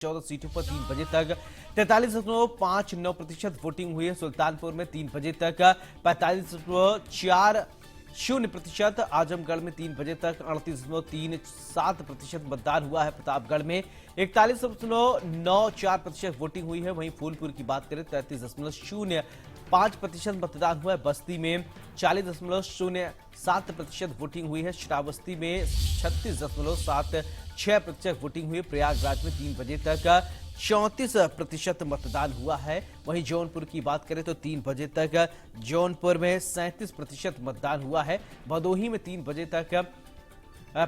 14 सीटों पर 3 बजे तक 43.59% वोटिंग हुई है। सुल्तानपुर में 3 बजे तक 45.40%, आजमगढ़ में 3 बजे तक 38.37% मतदान हुआ है। प्रतापगढ़ में 41.94% वोटिंग हुई है। वहीं फूलपुर की बात करें 33.05% मतदान हुआ है। बस्ती में 40.07% वोटिंग हुई है। श्रावस्ती में 36.76% वोटिंग हुई है। प्रयागराज में 3 बजे तक 34% मतदान हुआ है। वहीं जौनपुर की बात करें तो 3 बजे तक जौनपुर में 37% मतदान हुआ है। भदोही में 3 बजे तक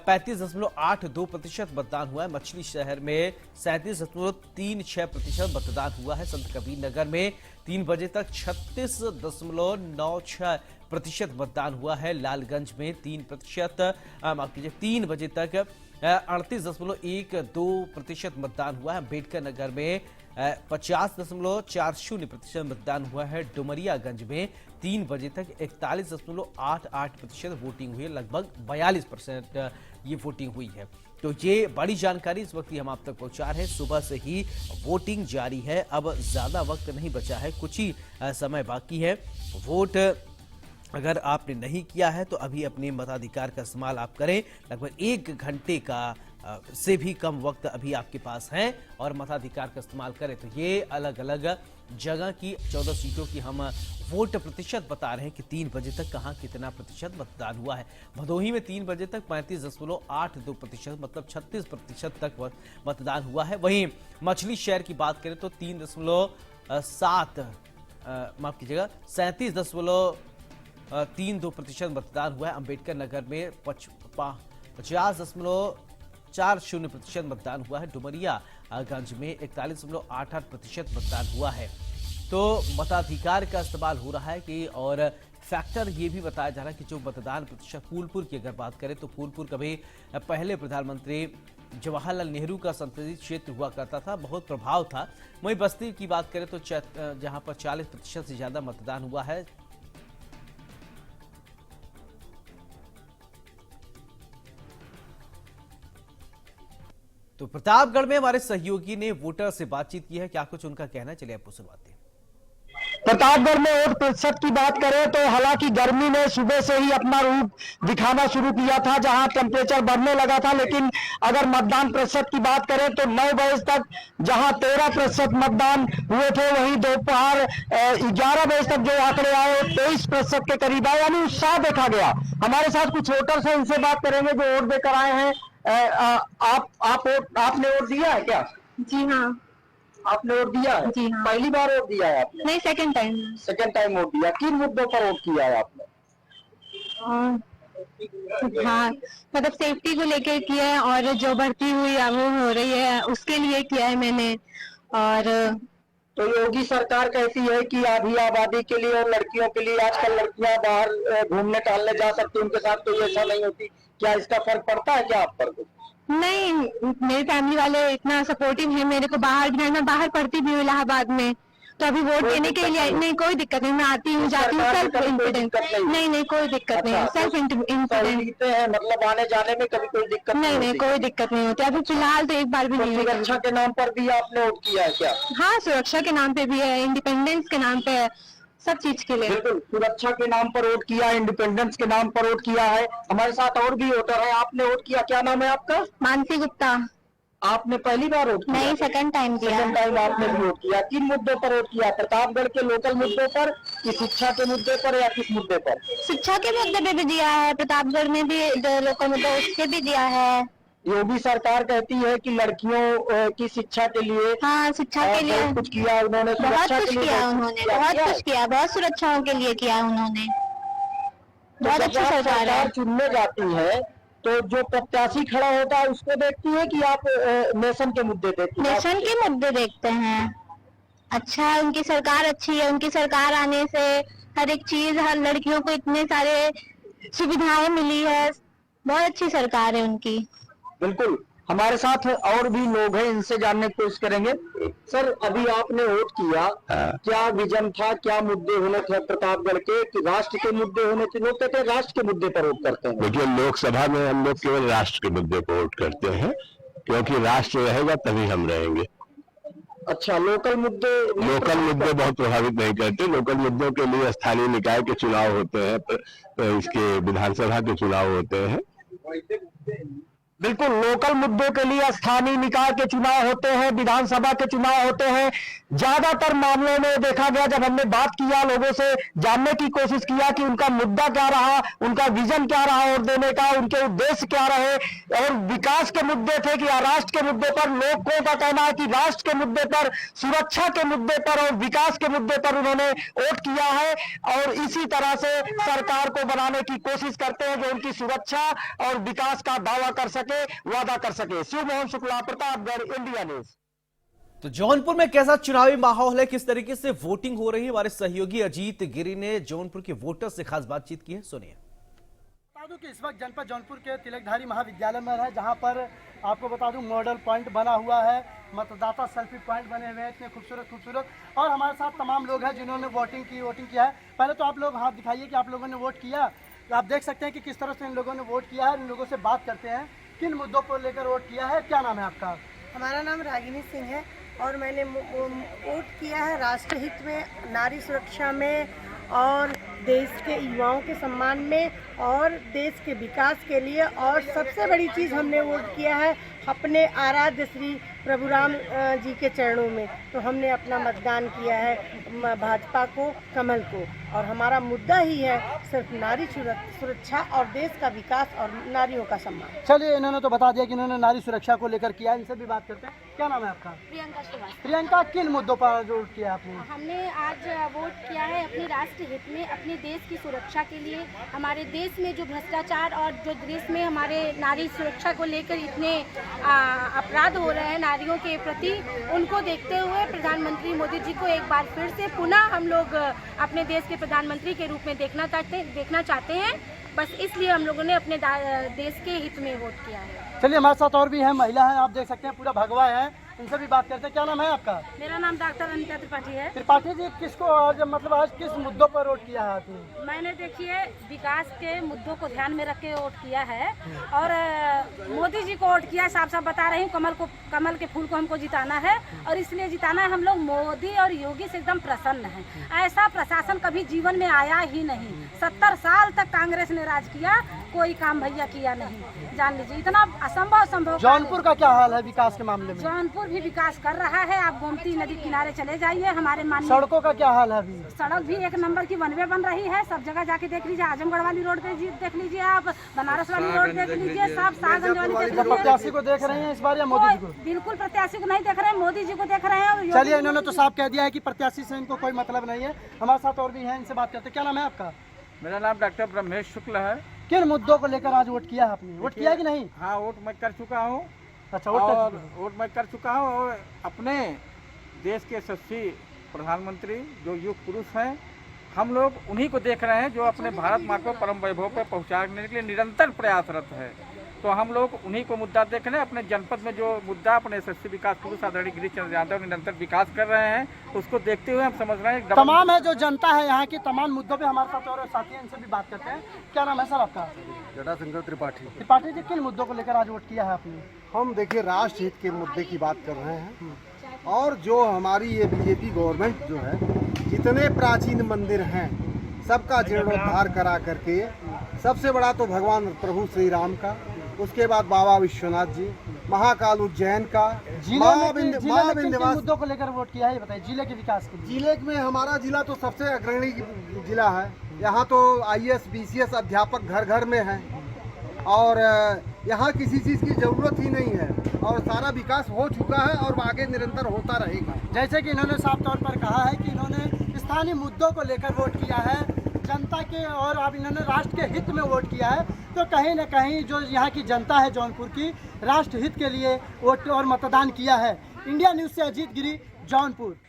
35.82% मतदान हुआ है। मछली शहर में 37.36% मतदान हुआ है। संत कबीर नगर में 3 बजे तक 36.96% मतदान हुआ है। लालगंज में 3 बजे तक 38.12% मतदान हुआ है। अम्बेडकर नगर में 50.40% मतदान हुआ है। डुमरियागंज में 3 बजे तक 41.88% वोटिंग हुई है। लगभग 42% ये वोटिंग हुई है। तो ये बड़ी जानकारी इस वक्त हम आप तक पहुंचा रहे हैं। सुबह से ही वोटिंग जारी है। अब ज्यादा वक्त नहीं बचा है, कुछ ही समय बाकी है। वोट अगर आपने नहीं किया है तो अभी अपने मताधिकार का इस्तेमाल आप करें। लगभग 1 घंटे का से भी कम वक्त अभी आपके पास है और मताधिकार का इस्तेमाल करें। तो ये अलग अलग जगह की 14 सीटों की हम वोट प्रतिशत बता रहे हैं कि 3 बजे तक कहां कितना प्रतिशत मतदान हुआ है। भदोही में 3 बजे तक 35.82%, मतलब 36% तक मतदान हुआ है। वहीं मछली शहर की बात करें तो 37.32% मतदान हुआ है। अम्बेडकर नगर में 50.40% मतदान हुआ है। डुमरियागंज में 41.88% मतदान हुआ है। तो मताधिकार का इस्तेमाल हो रहा है कि और फैक्टर ये भी बताया जा रहा है कि जो मतदान प्रतिशत फूलपुर की अगर बात करें तो फूलपुर कभी पहले प्रधानमंत्री जवाहरलाल नेहरू का संसदीय क्षेत्र हुआ करता था, बहुत प्रभाव था। वहीं बस्ती की बात करें तो जहां पर 40% से ज्यादा मतदान हुआ है। तो प्रतापगढ़ में हमारे सहयोगी ने वोटर से बातचीत की है, क्या कुछ उनका कहना, चलिए आपको सुनवाते हैं। प्रतापगढ़ में वोट प्रतिशत की बात करें तो हालांकि गर्मी ने सुबह से ही अपना रूप दिखाना शुरू किया था, जहां टेम्परेचर बढ़ने लगा था। लेकिन अगर मतदान प्रतिशत की बात करें तो 9 बजे तक जहां 13% मतदान हुए थे, वहीं दोपहर 11 बजे तक जो आंकड़े आए 23% के करीब आए, यानी उत्साह देखा गया। हमारे साथ कुछ वोटर्स हैं, इनसे बात करेंगे जो वोट देकर आए हैं। आपने वोट दिया है क्या? जी हाँ। आपने वोट दिया है? जी हाँ। पहली बार वोट दिया है आपने? नहीं, second time. Second time vote दिया। किन मुद्दों पर वोट किया है आपने? हाँ, मतलब सेफ्टी को लेकर किया है और जो भर्ती हुई वो हो रही है उसके लिए किया है मैंने। और तो योगी सरकार कैसी है कि आधी आबादी के लिए और लड़कियों के लिए, आजकल लड़कियां बाहर घूमने टहलने जा सकती, उनके साथ तो ऐसा नहीं होती, क्या इसका फर्क पड़ता है क्या आप पर? नहीं, मेरी फैमिली वाले इतना सपोर्टिव है मेरे को। बाहर भी मैं बाहर पढ़ती भी हूँ इलाहाबाद में, तो अभी वोट देने के लिए नहीं, कोई दिक्कत नहीं। मैं आती हूँ जाती हूँ, सेल्फ इन्फिडेंट। नहीं, कोई दिक्कत नहीं, सेल्फ इन्फिडेंट है। मतलब आने जाने में कभी कोई दिक्कत नहीं, कोई दिक्कत नहीं होती। अभी फिलहाल तो एक बार भी नहीं। सुरक्षा के नाम पर भी आपने वोट किया है क्या? हाँ, सुरक्षा के नाम पे भी है, इंडिपेंडेंस के नाम पे है, सब चीज के लिए। बिल्कुल, सुरक्षा के नाम पर वोट किया, इंडिपेंडेंस के नाम पर वोट किया है। हमारे साथ और भी वोटर है, आपने वोट किया, क्या नाम है आपका? मानसी गुप्ता। आपने पहली बार वोट किया? नहीं, सेकंड टाइम किया। सेकंड टाइम आपने भी वोट किया। किन मुद्दों पर वोट किया? प्रतापगढ़ के लोकल मुद्दों पर कि शिक्षा के मुद्दे पर या किस मुद्दे पर? शिक्षा के मुद्दे पे भी दिया है, प्रतापगढ़ में भी जो लोकल मुद्दा उसके भी दिया है। योगी सरकार कहती है कि लड़कियों की शिक्षा के लिए, हाँ, शिक्षा के लिए बहुत कुछ किया उन्होंने, बहुत कुछ किया उन्होंने, बहुत कुछ किया, बहुत सुरक्षाओं के लिए किया उन्होंने। बहुत अच्छी सरकार है। चुनने जाती है तो जो प्रत्याशी खड़ा होता है उसको देखती है कि आप नेशन के मुद्दे देखती हैं? नेशन के मुद्दे देखते हैं। अच्छा, उनकी सरकार अच्छी है। उनकी सरकार आने से हर एक चीज, हर लड़कियों को इतने सारे सुविधाएं मिली है। बहुत अच्छी सरकार है उनकी। बिल्कुल, हमारे साथ और भी लोग हैं, इनसे जानने की कोशिश करेंगे। सर, अभी आपने वोट किया, क्या विजन था, क्या मुद्दे होने थे प्रतापगढ़ के, कि राष्ट्र के मुद्दे होने थे? लोग कहते हैं राष्ट्र के मुद्दे पर वोट करते हैं। देखिए, लोकसभा में हम लोग केवल राष्ट्र के मुद्दे पर वोट करते हैं, क्योंकि राष्ट्र रहेगा तभी हम रहेंगे। अच्छा, लोकल मुद्दे बहुत प्रभावित नहीं करते। लोकल मुद्दों के लिए स्थानीय निकाय के चुनाव होते हैं, तो इसके विधानसभा के चुनाव होते हैं। बिल्कुल, लोकल मुद्दों के लिए स्थानीय निकाय के चुनाव होते हैं, विधानसभा के चुनाव होते हैं। ज्यादातर मामलों में देखा गया, जब हमने बात किया, लोगों से जानने की कोशिश किया कि उनका मुद्दा क्या रहा, उनका विजन क्या रहा वोट देने का, उनके उद्देश्य क्या रहे, और विकास के मुद्दे थे कि राष्ट्र के मुद्दे पर। लोगों का कहना है कि राष्ट्र के मुद्दे पर, सुरक्षा के मुद्दे पर और विकास के मुद्दे पर उन्होंने वोट किया है, और इसी तरह से सरकार को बनाने की कोशिश करते हैं जो उनकी सुरक्षा और विकास का दावा कर सके, वादा कर सके। Shiv Mohan Shukla, Pratapgarh, India news. तो जौनपुर में कैसा चुनावी माहौल है, किस तरीके से वोटिंग हो रही है, हमारे सहयोगी अजीत गिरी ने जौनपुर के वोटर्स से खास बातचीत की है, सुनिए। बता दूं कि इस वक्त जनपद जौनपुर के तिलकधारी महाविद्यालय में है, जहां पर आपको बता दूं मॉडल पॉइंट बना हुआ है, मतदाता सेल्फी पॉइंट बने हुए हैं, इतने खूबसूरत। और हमारे साथ तमाम लोग हैं जिन्होंने वोटिंग किया है। पहले तो आप लोग हाथ दिखाइए कि आप लोगों ने वोट किया। तो आप देख सकते हैं कि किस तरह से इन लोगों ने वोट किया है। इन लोगों से बात करते हैं, किन मुद्दों पर लेकर वोट किया है। क्या नाम है आपका? हमारा नाम रागिनी सिंह है और मैंने वोट किया है राष्ट्र हित में, नारी सुरक्षा में और देश के युवाओं के सम्मान में और देश के विकास के लिए। और सबसे बड़ी चीज़ हमने वोट किया है अपने आराध्य श्री प्रभु राम जी के चरणों में। तो हमने अपना मतदान किया है भाजपा को, कमल को। और हमारा मुद्दा ही है सिर्फ नारी सुरक्षा और देश का विकास और नारियों का सम्मान। चलिए, इन्होंने तो बता दिया कि इन्होंने नारी सुरक्षा को लेकर किया है। इनसे भी बात करते हैं। क्या नाम है आपका? प्रियंका श्रीवास्तव। प्रियंका, किन मुद्दों पर वोट किया आपने? हमने आज वोट किया है अपने राष्ट्र हित में, अपने देश की सुरक्षा के लिए। हमारे देश में जो भ्रष्टाचार और जो देश में हमारे नारी सुरक्षा को लेकर इतने अपराध हो रहे हैं नारियों के प्रति, उनको देखते हुए प्रधानमंत्री मोदी जी को एक बार फिर से पुनः हम लोग अपने देश के प्रधानमंत्री के रूप में देखना चाहते हैं। बस इसलिए हम लोगों ने अपने देश के हित में वोट किया है। चलिए, हमारे साथ और भी हैं, महिला हैं, आप देख सकते हैं पूरा भगवा है। इनसे भी बात करते हैं। क्या नाम है आपका? मेरा नाम डॉक्टर अनिता त्रिपाठी है। त्रिपाठी जी, किसको आज किस मुद्दों पर वोट किया है आपने? मैंने देखिए विकास के मुद्दों को ध्यान में रख के वोट किया है और मोदी जी को वोट किया। साफ बता रही हूँ, कमल के फूल को हमको जिताना है और इसलिए जिताना है। हम लोग मोदी और योगी से एकदम प्रसन्न हैं। ऐसा प्रशासन कभी जीवन में आया ही नहीं। 70 साल तक कांग्रेस ने राज किया, कोई काम भैया किया नहीं। जान लीजिए, इतना असंभव। जौनपुर का क्या हाल है विकास के मामले में? जौनपुर भी विकास कर रहा है। आप गोमती नदी किनारे चले जाइए, हमारे माननीय सड़कों का क्या हाल है अभी? सड़क भी 1 नंबर की बनवे बन रही है। सब जगह जाके देख लीजिए, आजमगढ़ वाली रोड देख लीजिए, आप बनारस वाली रोड देख लीजिए, सब शाहगंज वाली देख लीजिए। प्रत्याशी को देख रहे हैं इस बार या मोदी जी को? बिल्कुल प्रत्याशी को नहीं देख रहे हैं, मोदी जी को देख रहे हैं। चलिए, इन्होंने तो साफ कह दिया है कि प्रत्याशी से इनको कोई मतलब नहीं है। हमारे साथ और भी हैं, इनसे बात करते हैं। क्या नाम है आपका? मेरा नाम डॉक्टर ब्रह्मेश शुक्ल है। किन मुद्दों को लेकर आज वोट किया है आपने? वोट किया कि नहीं? हाँ, वोट मैं कर चुका हूँ। अच्छा, वोट मैं कर चुका हूँ और अपने देश के यशस्वी प्रधानमंत्री जो युग पुरुष हैं, हम लोग उन्हीं को देख रहे हैं जो अपने भारत माँ को परम वैभव पर पहुँचाने के लिए निरंतर प्रयासरत है। तो हम लोग उन्हीं को मुद्दा देख रहे हैं। अपने जनपद में जो मुद्दा अपने यशस्वी विकास पुरुष आदरणीय गिरीश चंद्र यादव निरंतर विकास कर रहे हैं, उसको देखते हुए हम समझ रहे हैं तमाम है जो जनता है यहाँ की तमाम मुद्दों पे हमारे साथ और साथी हैं, इनसे भी बात करते हैं। क्या नाम है सर आपका? जटाशंकर त्रिपाठी। त्रिपाठी जी, किन मुद्दों को लेकर आज वोट किया है आपने? हम देखिए राष्ट्र हित के मुद्दे की बात कर रहे हैं और जो हमारी ये बीजेपी गवर्नमेंट जो है, जितने प्राचीन मंदिर हैं सबका जीर्णोद्धार करा करके, सबसे बड़ा तो भगवान प्रभु श्री राम का, उसके बाद बाबा विश्वनाथ जी, महाकाल उज्जैन का, मुद्दों को लेकर वोट किया है, ये बताइए। जिले के विकास के जिले में हमारा जिला तो सबसे अग्रणी जिला है। यहाँ तो IAS BCS अध्यापक घर घर में हैं और यहाँ किसी चीज़ की ज़रूरत ही नहीं है और सारा विकास हो चुका है और आगे निरंतर होता रहेगा। जैसे कि इन्होंने साफ तौर पर कहा है कि इन्होंने स्थानीय मुद्दों को लेकर वोट किया है जनता के, और अब इन्होंने राष्ट्र के हित में वोट किया है। तो कहीं न कहीं जो यहाँ की जनता है जौनपुर की, राष्ट्र हित के लिए वोट और मतदान किया है। इंडिया न्यूज़ से अजीत गिरी, जौनपुर।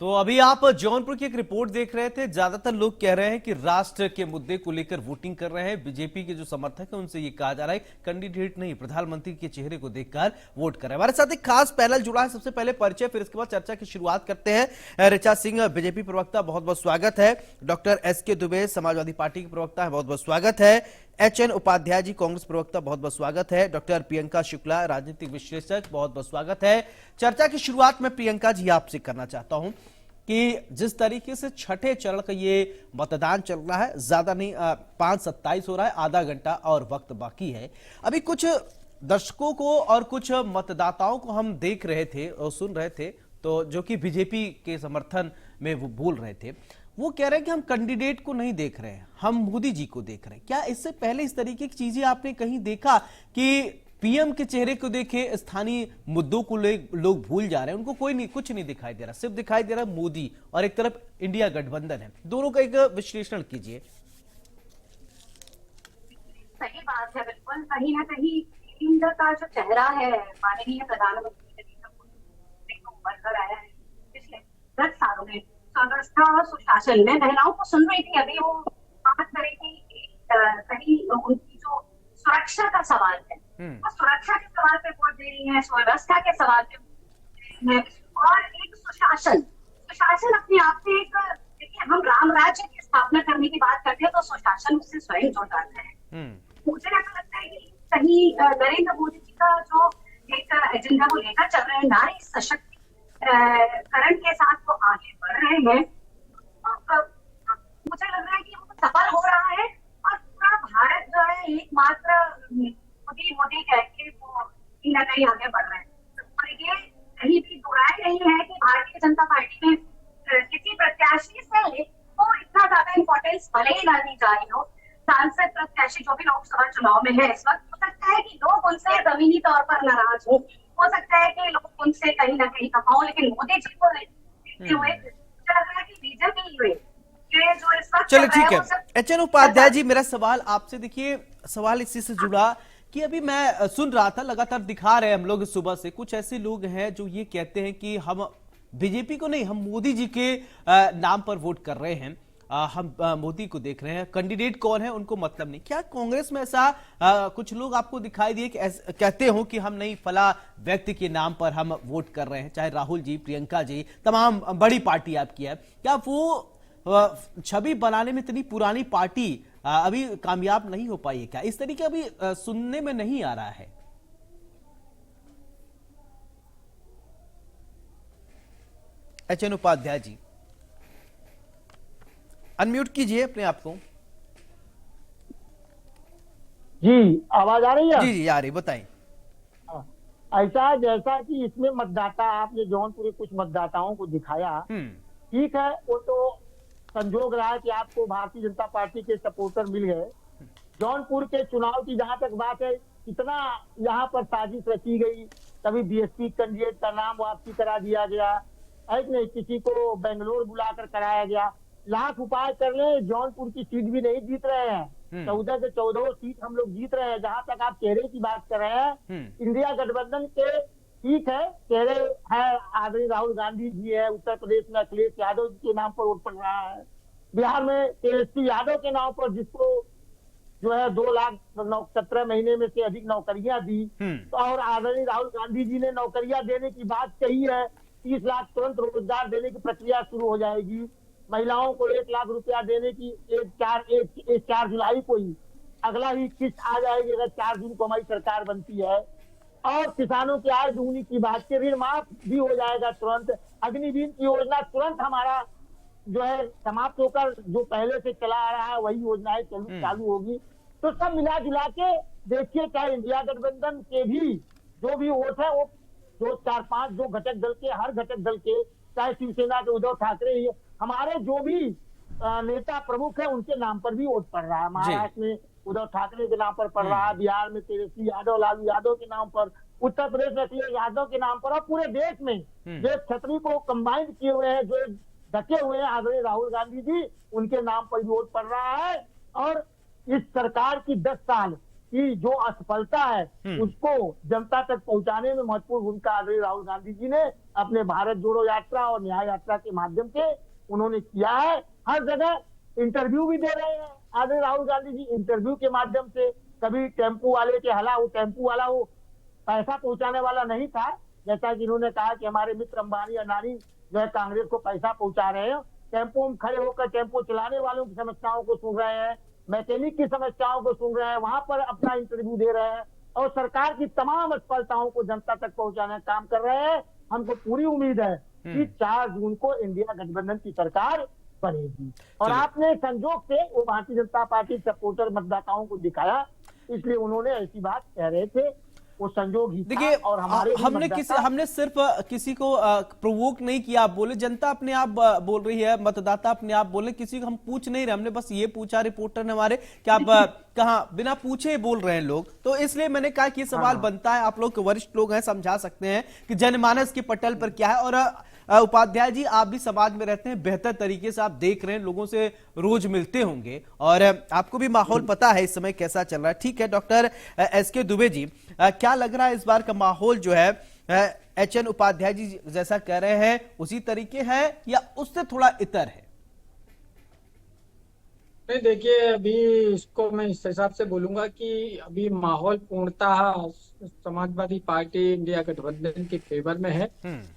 तो अभी आप जौनपुर की एक रिपोर्ट देख रहे थे। ज्यादातर लोग कह रहे हैं कि राष्ट्र के मुद्दे को लेकर वोटिंग कर रहे हैं। बीजेपी के जो समर्थक हैं उनसे ये कहा जा रहा है कैंडिडेट नहीं, प्रधानमंत्री के चेहरे को देखकर वोट कर रहे हैं। हमारे साथ एक खास पैनल जुड़ा है। सबसे पहले परिचय, फिर इसके बाद चर्चा की शुरुआत करते हैं। ऋचा सिंह, बीजेपी प्रवक्ता, बहुत बहुत स्वागत है। Doctor SK Dubey, Samajwadi party के प्रवक्ता है, बहुत बहुत स्वागत है। एचएन उपाध्याय जी, कांग्रेस प्रवक्ता, बहुत बहुत स्वागत है। डॉक्टर प्रियंका शुक्ला, राजनीतिक विश्लेषक, बहुत बहुत स्वागत है। चर्चा की शुरुआत में प्रियंका जी आपसे करना चाहता हूं कि जिस तरीके से छठे चरण का ये मतदान चल रहा है, ज्यादा नहीं 5:27 हो रहा है, आधा घंटा और वक्त बाकी है। अभी कुछ दर्शकों को और कुछ मतदाताओं को हम देख रहे थे और सुन रहे थे, तो जो कि बीजेपी के समर्थन में वो बोल रहे थे, वो कह रहे हैं कि हम कैंडिडेट को नहीं देख रहे हैं, हम मोदी जी को देख रहे हैं। क्या इससे पहले इस तरीके की चीजें आपने कहीं देखा कि पीएम के चेहरे को देखे स्थानीय मुद्दों को लोग भूल जा रहे हैं, उनको कोई नहीं, कुछ नहीं दिखाई दे रहा, सिर्फ दिखाई दे रहा है मोदी और एक तरफ इंडिया गठबंधन है। दोनों का एक विश्लेषण कीजिए। सही बात है, बिल्कुल। कहीं ना कहीं केंद्र का जो चेहरा है माननीय प्रधानमंत्री नरेंद्र मोदी को उभर कर आया है पिछले 10 सालों में व्यवस्था और सुशासन में। महिलाओं को सुन रही थी अभी, वो बात करी थी कहीं उनकी जो सुरक्षा का सवाल है, वो सुरक्षा के सवाल पे वोट दे रही है, व्यवस्था के सवाल पे है, और एक सुशासन अपने आप में एक, देखिए हम राम राज्य की स्थापना करने की बात करते हैं तो सुशासन उससे स्वयं जुड़ जाता है। मुझे ऐसा लगता है कि कहीं नरेंद्र मोदी जी का जो एक एजेंडा वो लेकर चल रहे हैं, नारी सशक्तिकरण के साथ वो आगे बढ़ रहे हैं, मुझे लग रहा है कि वो सफल हो रहा है और पूरा भारत जो है एकमात्र मोदी कह के वो कहीं ना कहीं आगे बढ़ रहा है। और ये कहीं भी बुराई नहीं है कि भारतीय जनता पार्टी में किसी प्रत्याशी से वो इतना ज्यादा इम्पोर्टेंस भले ही ना दी जा रही हो, सांसद प्रत्याशी जो भी लोकसभा चुनाव में है इस वक्त, हो सकता है कि लोग उनसे जमीनी तौर पर नाराज हो सकता है कि लोग उनसे कहीं ना कहीं कमाओ, लेकिन मोदी जी को देखते हुए मुझे लग रहा है कि बीजेपी हुए जो इस वक्त चलो ठीक है। एचएन उपाध्याय जी, मेरा सवाल आपसे, देखिए सवाल इसी से जुड़ा कि अभी मैं सुन रहा था, लगातार दिखा रहे हैं हम लोग सुबह से, कुछ ऐसे लोग हैं जो ये कहते हैं कि हम बीजेपी को नहीं, हम मोदी जी के नाम पर वोट कर रहे हैं, हम मोदी को देख रहे हैं, कैंडिडेट कौन है उनको मतलब नहीं। क्या कांग्रेस में ऐसा कुछ लोग आपको दिखाई दिए कि कहते हो कि हम नहीं, फला व्यक्ति के नाम पर हम वोट कर रहे हैं, चाहे राहुल जी, प्रियंका जी, तमाम बड़ी पार्टी आपकी है, क्या वो छवि बनाने में इतनी पुरानी पार्टी अभी कामयाब नहीं हो पाई है? क्या इस तरीके अभी सुनने में नहीं आ रहा है? एचएन उपाध्याय जी, अनम्यूट कीजिए अपने आप को। जी, आवाज आ रही है? जी आ रही, बताएं। ऐसा जैसा कि इसमें मतदाता, आपने जौनपुर के कुछ मतदाताओं को दिखाया, ठीक है, वो तो संजोग रहा है कि आपको भारतीय जनता पार्टी के सपोर्टर मिल गए। जौनपुर के चुनाव की जहां तक बात है, कितना यहाँ पर साजिश रची गई, कभी बीएसपी कैंडिडेट का नाम वापसी करा दिया गया, एक नहीं, किसी को बेंगलोर बुलाकर कराया गया, लाख उपाय कर ले, जौनपुर की सीट भी नहीं जीत रहे हैं। 14 से 14 सीट हम लोग जीत रहे हैं। जहां तक आप चेहरे की बात कर रहे हैं, इंडिया गठबंधन के ठीक है, चेहरे है, आदरणीय राहुल गांधी जी है, उत्तर प्रदेश में अखिलेश यादव के नाम पर वोट पड़ रहा है, बिहार में तेजस्वी यादव के नाम पर, जिसको जो है 2,17 महीने में से अधिक नौकरियां दी, तो और आदरणीय राहुल गांधी जी ने नौकरियां देने की बात कही है, 30 लाख तुरंत रोजगार देने की प्रक्रिया शुरू हो जाएगी, महिलाओं को 1 लाख रुपया देने की 4 जुलाई को ही अगला ही किस्त आ जाएगी अगर 4 जून को हमारी सरकार बनती है, और किसानों की आय दुगनी की बात के, ऋण माफ भी हो जाएगा तुरंत, अग्निवीर की योजना तुरंत हमारा जो है समाप्त होकर जो पहले से चला आ रहा है वही योजनाएं चालू होगी। तो सब मिला जुला के देखिए, चाहे इंडिया गठबंधन के भी जो भी वोट है, वो 2, 4, 5 जो घटक दल के, हर घटक दल के, चाहे शिवसेना के उद्धव ठाकरे ही, हमारे जो भी नेता प्रमुख है उनके नाम पर भी वोट पड़ रहा है। महाराष्ट्र में उद्धव ठाकरे के नाम पर पड़ रहा है, बिहार में तेजस्वी यादव, लालू यादव के नाम पर, उत्तर प्रदेश में अखिलेश यादव के नाम पर, और पूरे देश में जो छतरी को कंबाइंड किए हुए हैं, जो ढके हुए हैं आदरणीय राहुल गांधी जी, उनके नाम पर वोट पड़ रहा है। और इस सरकार की 10 साल की जो असफलता है उसको जनता तक पहुंचाने में महत्वपूर्ण भूमिका आदरणीय राहुल गांधी जी ने अपने भारत जोड़ो यात्रा और न्याय यात्रा के माध्यम से उन्होंने किया है। हर जगह इंटरव्यू भी दे रहे हैं आदरणीय राहुल गांधी जी, इंटरव्यू के माध्यम से, कभी टेम्पू वाले के हला, वो टेम्पू वाला वो पैसा पहुंचाने वाला नहीं था, जैसा कि इन्होंने कहा कि हमारे मित्र अंबानी अडानी जो है कांग्रेस को पैसा पहुंचा रहे हैं, टेम्पो में खड़े होकर टेम्पो चलाने वालों की समस्याओं को सुन रहे हैं, मैकेनिक की समस्याओं को सुन रहे हैं, वहां पर अपना इंटरव्यू दे रहे हैं और सरकार की तमाम असफलताओं को जनता तक पहुंचाने का काम कर रहे हैं। हमको पूरी उम्मीद है कि 4 जून को इंडिया गठबंधन की सरकार बनेगी। और आपने संजोग से वो भारतीय जनता पार्टी सपोर्टर मतदाताओं को दिखाया, इसलिए उन्होंने ऐसी बात कह रहे थे, वो संजोग ही देखिए। और हमारे हमने सिर्फ किसी को प्रोवोक नहीं किया, आप बोले, जनता अपने आप बोल रही है, मतदाता अपने आप बोले, किसी को हम पूछ नहीं रहे, हमने बस ये पूछा रिपोर्टर ने हमारे कि आप कहाँ, बिना पूछे बोल रहे हैं लोग, तो इसलिए मैंने कहा कि ये सवाल बनता है, आप लोग वरिष्ठ लोग हैं, समझा सकते हैं कि जनमानस के पटल पर क्या है। और उपाध्याय जी, आप भी समाज में रहते हैं, बेहतर तरीके से आप देख रहे हैं, लोगों से रोज मिलते होंगे और आपको भी माहौल पता है इस समय कैसा चल रहा है। ठीक है डॉक्टर एसके दुबे जी, क्या लग रहा है इस बार का माहौल जो है एचएन उपाध्याय जी जैसा कह रहे हैं उसी तरीके है या उससे थोड़ा इतर है? नहीं, देखिए, अभी इसको मैं इस हिसाब से बोलूंगा कि अभी माहौल पूर्णतः समाजवादी पार्टी इंडिया गठबंधन के फेवर में है।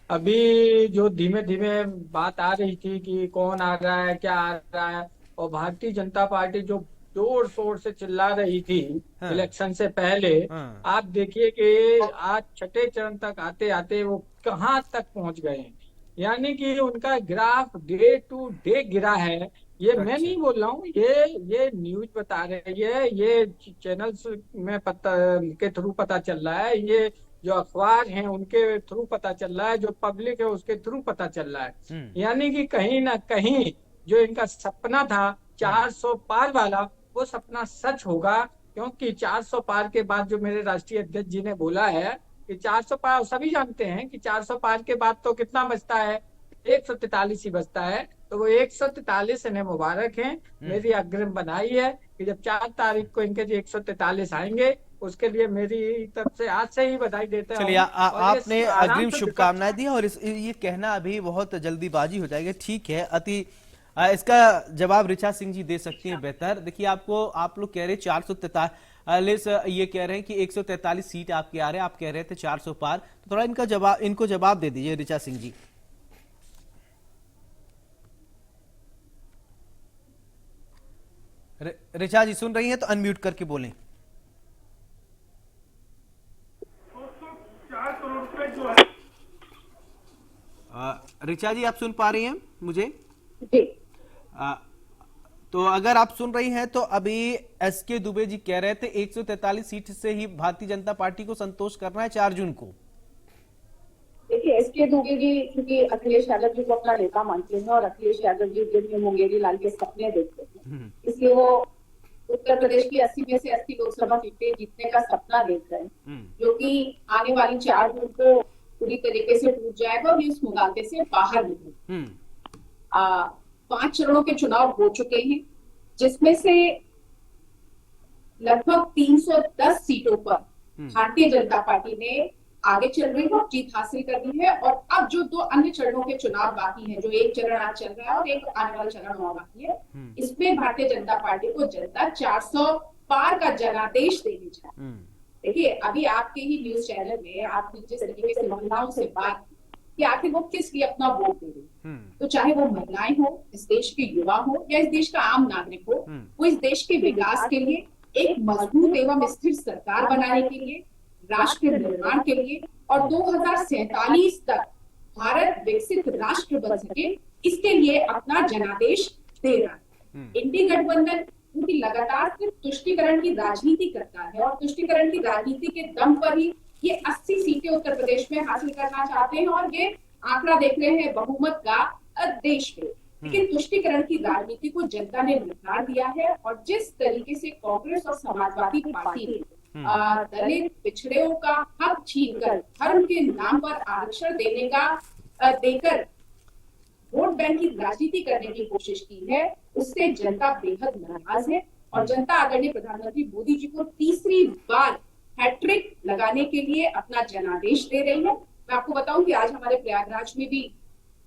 अभी जो धीमे धीमे बात आ रही थी कि कौन आ रहा है, क्या आ रहा है, और भारतीय जनता पार्टी जो जोर शोर से चिल्ला रही थी इलेक्शन से पहले, आप देखिए कि आज छठे चरण तक आते आते वो कहाँ तक पहुंच गए हैं। यानी कि उनका ग्राफ डे टू डे गिरा है। ये मैं नहीं बोल रहा हूँ, ये न्यूज बता रही है, ये चैनल्स में के थ्रू पता चल रहा है, ये जो अखबार हैं उनके थ्रू पता चल रहा है, जो पब्लिक है उसके थ्रू पता चल रहा है। यानी कि कहीं ना कहीं जो इनका सपना था 400 पार वाला, वो सपना सच होगा, क्योंकि 400 पार के बाद जो मेरे राष्ट्रीय अध्यक्ष जी ने बोला है कि 400 पार, सभी जानते हैं कि 400 पार के बाद तो कितना बचता है, 143 ही बचता है। तो वो 143 इन्हें मुबारक हैं। मेरी अग्रिम बनाई है कि जब 4 तारीख को इनके जो 143 आएंगे, उसके लिए मेरी तरफ से आज से ही बधाई देता हूं। चलिए, आपने अग्रिम शुभकामनाएं दी और ये कहना अभी बहुत जल्दीबाजी हो जाएगी। ठीक है, इसका जवाब ऋचा सिंह जी दे सकती हैं बेहतर। देखिए, आप लोग कह रहे 443, ये कह रहे हैं कि 143 सीट आपके आ रहे हैं, आप कह रहे थे 400 पार, तो थोड़ा इनको जवाब दे दीजिए ऋचा सिंह जी। ऋचा जी सुन रही हैं तो अनम्यूट करके बोलें। 4 करोड़ रुपए जो है। ऋचा जी, आप सुन पा रही हैं मुझे? जी। तो अगर आप सुन रही हैं तो अभी एसके दुबे जी कह रहे थे 143 सीट से ही भारतीय जनता पार्टी को संतोष करना है 4 जून को। देखिए, एसके दुबे जी क्योंकि अखिलेश यादव जी को अपना नेता मानते हैं और अखिलेश यादव जी जिनमें मुंगेरी लाल के सपने देखते हैं, इसलिए वो उत्तर प्रदेश की 80 में से 80 लोकसभा सीटें जीतने का सपना देख रहे हैं, जो कि आने वाली 4 जून को पूरी तरीके से टूट जाएगा और इस मुकाबले से बाहर निकले। 5 चरणों के चुनाव हो चुके हैं, जिसमें से लगभग 310 सीटों पर भारतीय जनता पार्टी ने आगे चल रही है, जीत हासिल करनी है। और अब जो 2 अन्य चरणों के चुनाव बाकी हैं, जो एक चरण आज चल रहा है और एक आने वाला चरण और बाकी है, इसमें भारतीय जनता पार्टी को जनता 400 पार का जनादेश देनी चाहिए। देखिए, अभी आपके ही न्यूज चैनल में आपने जिस तरीके से महिलाओं से बात की कि आखिर वो किस लिए अपना वोट दे रही है, तो चाहे वो महिलाएं हो, इस देश के युवा हो या इस देश का आम नागरिक हो, वो इस देश के विकास के लिए, एक मजबूत एवं स्थिर सरकार बनाने के लिए, राष्ट्र निर्माण के लिए और 2047 तक भारत विकसित राष्ट्र बन सके, इसके लिए अपना जनादेश दे रहा है। इंडी गठबंधन उनकी लगातार सिर्फ तुष्टीकरण की राजनीति करता है और तुष्टीकरण की राजनीति के दम पर ही ये 80 सीटें उत्तर प्रदेश में हासिल करना चाहते हैं और ये आंकड़ा देख रहे हैं बहुमत का देश में। लेकिन तुष्टीकरण की राजनीति को जनता ने नकार दिया है और जिस तरीके से कांग्रेस और समाजवादी पार्टी दलित पिछड़ों का हक छीनकर धर्म के नाम पर आरक्षण देकर वोट बैंक की राजनीति करने की कोशिश की है, उससे जनता बेहद नाराज है और जनता आदरणीय प्रधानमंत्री मोदी जी को तीसरी बार हैट्रिक लगाने के लिए अपना जनादेश दे रही है। मैं आपको बताऊं कि आज हमारे प्रयागराज में भी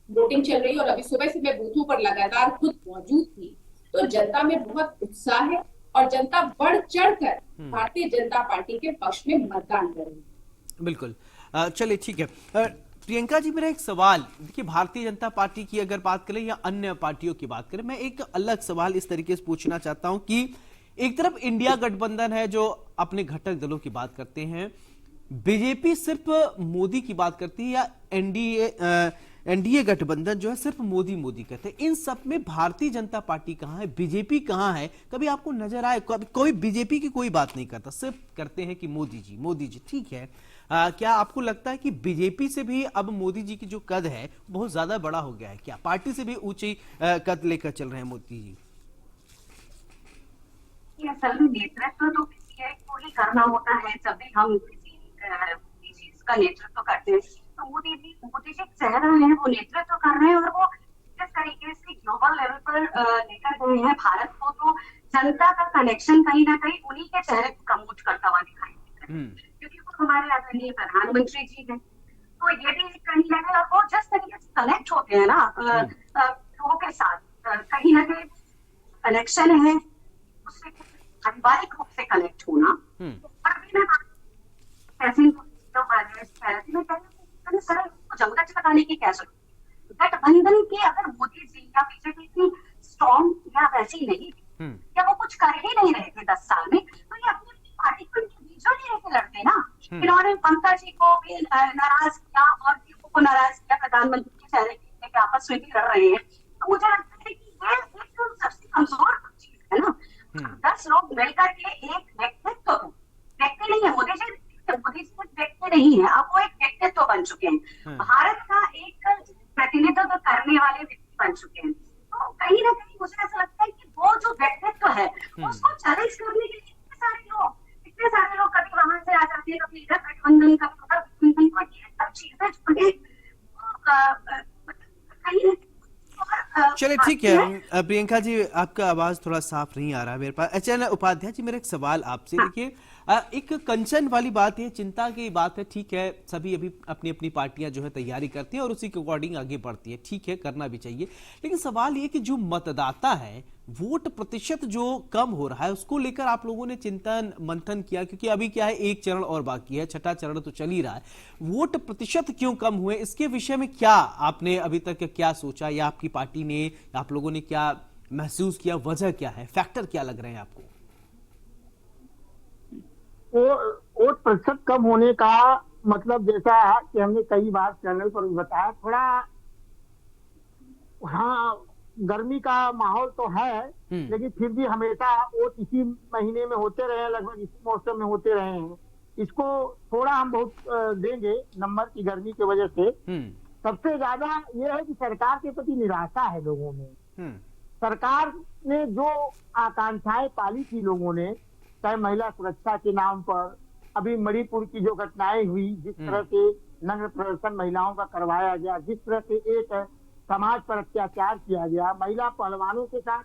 वोटिंग चल रही है और अभी सुबह से मैं बूथों पर लगातार खुद मौजूद थी, तो जनता में बहुत उत्साह है और जनता बढ़ चढ़कर भारतीय जनता पार्टी के पक्ष में मतदान करेगी। बिल्कुल, चलिए ठीक है। प्रियंका जी, मेरा एक सवाल, देखिए भारतीय जनता पार्टी की अगर बात करें या अन्य पार्टियों की बात करें, मैं एक अलग सवाल इस तरीके से पूछना चाहता हूं कि एक तरफ इंडिया गठबंधन है जो अपने घटक दलों की बात करते हैं, बीजेपी सिर्फ मोदी की बात करती है, या एनडीए गठबंधन जो है सिर्फ मोदी मोदी कहते हैं। इन सब में भारतीय जनता पार्टी कहां है, बीजेपी कहां है? कभी आपको नजर आए कोई बीजेपी की कोई बात नहीं करता, सिर्फ करते हैं कि मोदी जी। ठीक है, क्या आपको लगता है कि बीजेपी से भी अब मोदी जी की जो कद है बहुत ज्यादा बड़ा हो गया है? क्या पार्टी से भी ऊंची कद लेकर चल रहे हैं मोदी जी? असल में नेतृत्व तो किसी एक को ही करना होता है, जब भी हम किसी चीज का नेतृत्व करते हैं। तो मोदी जी चेहरा है, वो नेतृत्व कर रहे हैं, और वो जिस तरीके से ग्लोबल लेवल पर लेकर गए हैं भारत को, तो जनता का कनेक्शन कहीं ना कहीं उन्हीं के चेहरे को प्रमोट करता हुआ दिखाई देता है, क्योंकि वो हमारे आदरणीय प्रधानमंत्री जी हैं। तो ये भी कहीं ना कहीं, और वो जिस तरीके से कनेक्ट होते हैं ना लोगों के साथ, कहीं ना कहीं कनेक्शन है, उससे पारिवारिक रूप से कनेक्ट होना। और भी मैं जमगट लगाने की क्या जरूरत? गठबंधन के अगर मोदी जी या बीजेपी इतनी स्ट्रॉन्ग या वैसी नहीं थी, या वो कुछ कर ही नहीं रहे थे 10 साल में, तो ये अपनी पार्टी को इनके बीचों नहीं रहते लड़ते ना। इन्होंने ममता जी को भी नाराज किया और दीपू को नाराज किया, प्रधानमंत्री के चेहरे के आपस में भी लड़ रहे हैं। तो मुझे लगता है कि ये एक सबसे कमजोर चीज है ना। 10 लोग मिलकर के एक व्यक्तित्व है, व्यक्ति नहीं है मोदी जी व्यक्ति नहीं है, अब वो एक व्यक्तित्व बन चुके हैं, भारत का एक प्रतिनिधित्व करने वाले व्यक्ति बन चुके हैं। तो कहीं ना कहीं मुझे ऐसा लगता है कि वो जो व्यक्तित्व है उसको चैलेंज करने के लिए इतने सारे लोग कभी वहां से आ जाते हैं, कभी इधर गठबंधन, कभी उधर गठबंधन, को ये सब चीजें चलिए ठीक है प्रियंका जी, आपका आवाज थोड़ा साफ नहीं आ रहा है मेरे पास। अच्छा उपाध्याय जी, मेरा एक सवाल आपसे, देखिए एक कंसर्न वाली बात है, चिंता की बात है, ठीक है, सभी अभी अपनी अपनी पार्टियां जो है तैयारी करती हैं और उसी के अकॉर्डिंग आगे बढ़ती है, ठीक है, करना भी चाहिए। लेकिन सवाल ये कि जो मतदाता है, वोट प्रतिशत जो कम हो रहा है, उसको लेकर आप लोगों ने चिंतन मंथन किया? क्योंकि अभी क्या है, एक चरण और बाकी है, छठा चरण तो चल ही रहा है। वोट प्रतिशत क्यों कम हुए, इसके विषय में क्या आपने अभी तक क्या सोचा, या आपकी पार्टी ने, आप लोगों ने क्या महसूस किया, वजह क्या है, फैक्टर क्या लग रहे हैं आपको? वोट प्रतिशत कम होने का मतलब, जैसा कि हमने कई बार चैनल पर बताया, थोड़ा हाँ गर्मी का माहौल तो है, लेकिन फिर भी हमेशा वोट इसी महीने में होते रहे हैं, लगभग इसी मौसम में होते रहे हैं। इसको थोड़ा हम बहुत देंगे नंबर की गर्मी की वजह से। सबसे ज्यादा ये है कि सरकार के प्रति निराशा है लोगों में। सरकार ने जो आकांक्षाएं पाली थी लोगों ने, चाहे महिला सुरक्षा के नाम पर, अभी मणिपुर की जो घटनाएं हुई, जिस तरह से नग्न प्रदर्शन महिलाओं का करवाया गया, जिस तरह से एक समाज पर अत्याचार किया गया, महिला पहलवानों के साथ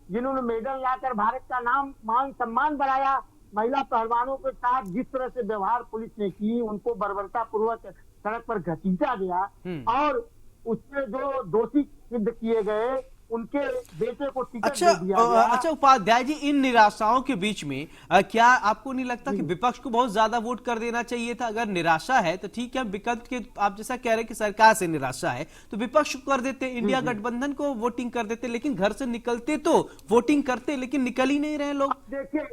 जिन्होंने मेडल लाकर भारत का नाम मान सम्मान बढ़ाया, महिला पहलवानों के साथ जिस तरह से व्यवहार पुलिस ने की, उनको बर्बरता पूर्वक सड़क पर घसीटा गया, और उससे जो दोषी सिद्ध किए गए उनके बेटे को टिकट दे दिया गया। अच्छा उपाध्याय जी, इन निराशाओं के बीच में क्या आपको नहीं लगता कि विपक्ष को बहुत ज्यादा वोट कर देना चाहिए था? अगर निराशा है तो ठीक है, विकल्प के आप जैसा कह रहे हैं कि सरकार से निराशा है तो विपक्ष को कर देते, इंडिया गठबंधन को वोटिंग कर देते, लेकिन घर से निकलते तो वोटिंग करते, लेकिन निकल ही नहीं रहे लोग। देखिए,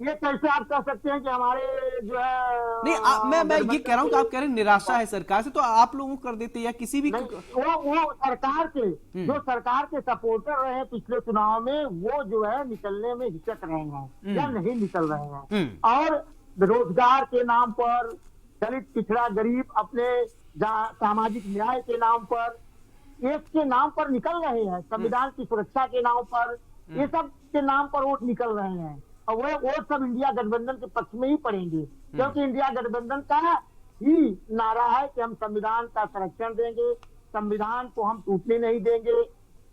ये कैसे आप कह सकते हैं कि हमारे जो है नहीं, मैं ये कह रहा हूँ कि आप कह रहे हैं निराशा है सरकार से, तो आप लोगों को कर देते या किसी भी वो सरकार के जो सरकार के सपोर्टर रहे हैं पिछले चुनाव में, वो जो है निकलने में हिचक रहे हैं या नहीं निकल रहे हैं, और बेरोजगार के नाम पर, दलित पिछड़ा गरीब अपने सामाजिक न्याय के नाम पर, एक के नाम पर निकल रहे हैं, संविधान की सुरक्षा के नाम पर, ये सब के नाम पर वोट निकल रहे हैं, और वो सब इंडिया गठबंधन के पक्ष में ही पड़ेंगे, क्योंकि इंडिया गठबंधन का ही नारा है कि हम संविधान का संरक्षण देंगे, संविधान को हम टूटने नहीं देंगे,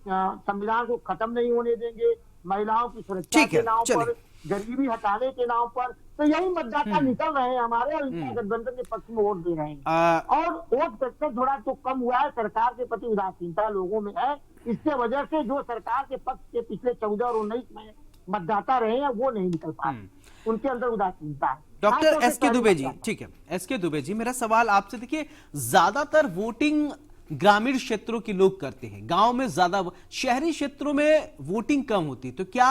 संविधान को खत्म नहीं होने देंगे, महिलाओं की सुरक्षा के नाम पर, गरीबी हटाने के नाम पर। तो यही मतदाता निकल रहे हैं हमारे, और इंडिया गठबंधन के पक्ष में वोट दे रहे हैं, और वोट प्रतिशत थोड़ा तो कम हुआ है, सरकार के प्रति उदासीनता लोगों में है। इसके वजह से जो सरकार के पक्ष के पिछले 14 और 19 में मतदाता रहे हैं, वो नहीं निकल पाए, उनके अंदर उदासीनता है। डॉक्टर एसके दुबे जी, ठीक है, एसके दुबे जी, मेरा सवाल आपसे, देखिए ज्यादातर वोटिंग ग्रामीण क्षेत्रों के लोग करते हैं, गांव में ज्यादा, शहरी क्षेत्रों में वोटिंग कम होती, तो क्या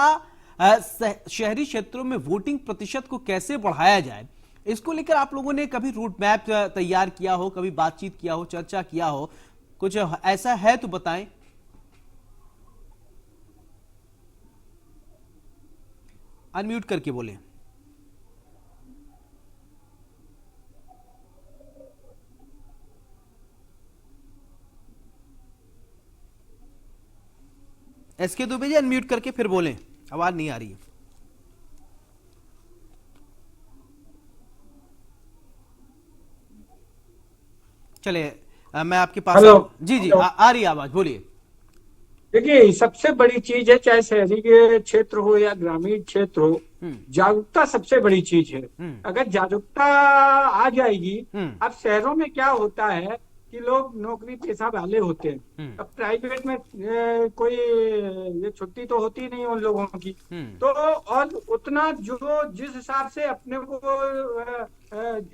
शहरी क्षेत्रों में वोटिंग प्रतिशत को कैसे बढ़ाया जाए, इसको लेकर आप लोगों ने कभी रूट मैप तैयार किया हो, कभी बातचीत किया हो, चर्चा किया हो, कुछ ऐसा है तो बताएं। अनम्यूट करके बोले। एसके दुबे जी अनम्यूट करके फिर बोलें, आवाज नहीं आ रही है। चलिए मैं आपके पास जी जी आ रही है आवाज, बोलिए। देखिए, सबसे बड़ी चीज है, चाहे शहरी के क्षेत्र हो या ग्रामीण क्षेत्र हो, जागरूकता सबसे बड़ी चीज है। अगर जागरूकता आ जाएगी, अब शहरों में क्या होता है कि लोग नौकरी पेशा वाले होते हैं, अब प्राइवेट में कोई ये छुट्टी तो होती नहीं उन लोगों की, तो और उतना जो जिस हिसाब से अपने को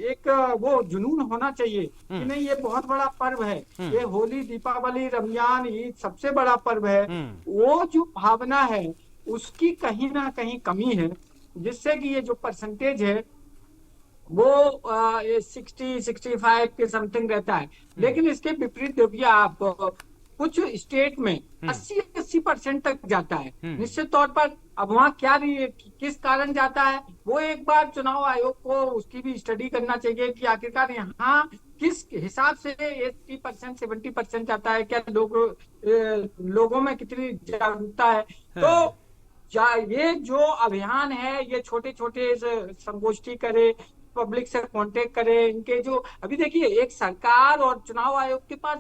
एक वो जुनून होना चाहिए कि नहीं ये बहुत बड़ा पर्व है, ये होली, दीपावली, रमजान, ईद सबसे बड़ा पर्व है, वो जो भावना है उसकी कहीं ना कहीं कमी है, जिससे कि ये जो परसेंटेज है वो 60-65 के समथिंग रहता है। लेकिन इसके विपरीत देखिए आप, कुछ स्टेट में 80% तक जाता है। निश्चित तौर पर अब वहाँ क्या किस कारण जाता है, वो एक बार चुनाव आयोग को उसकी भी स्टडी करना चाहिए कि आखिरकार यहाँ किस हिसाब से 80% 70% जाता है, क्या लोगों में कितनी जागरूकता है। तो ये जो अभियान है, ये छोटे छोटे संगोष्ठी करे, पब्लिक से कांटेक्ट करें, इनके जो अभी देखिए एक सरकार और चुनाव आयोग के पास